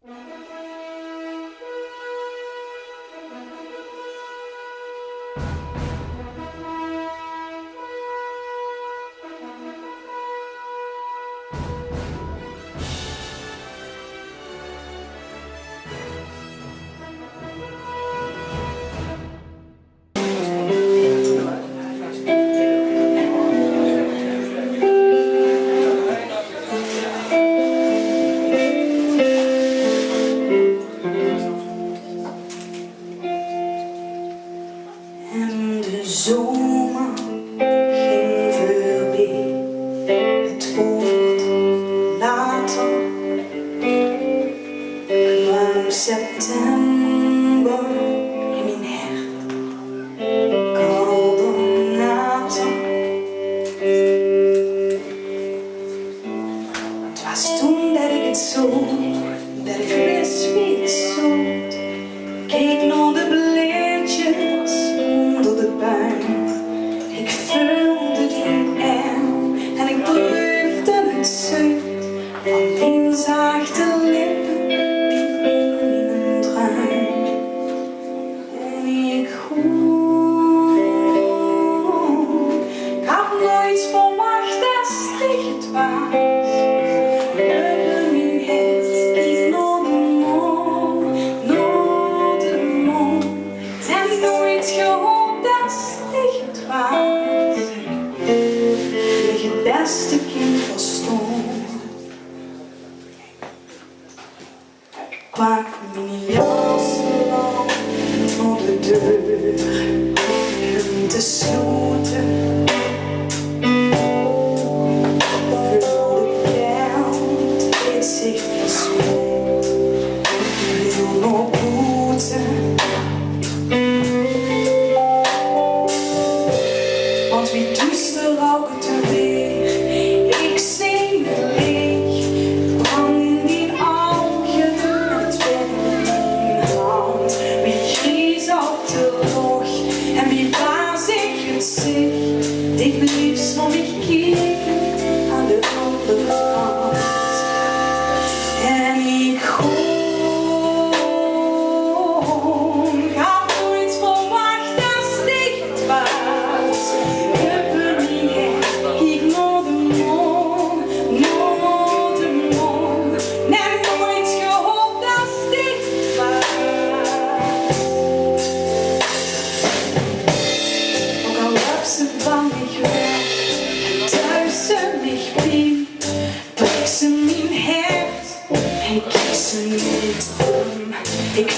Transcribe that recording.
En de zomer ging voorbij, het wordt later, kwam september in mijn hart, kalder naten. Het was toen dat ik het zo, dat ik wist wie het zoekt, keek naar de bleedjes onder de buik. Ik vulde die en ik proefde het zucht van die zachte lippen die in mijn druik. En ik had nooit verwacht dat het was. Beste kind verstond, kwam mijn jas lang voor de deur, hem te sloten, voor de geld heeft zich verspreid, wil nog boeten, want wie duister roken te weer. Ik blieb som ik kijken aan de andere kant. En ik had nooit verwacht dat het was. Ik heb er niet echt, ik naar de maan, net nooit gehoopt dat het was. Ook al heb ze van mich weg, tussen mich blieb, breek ze mijn hart en kijk ze niet om. Ik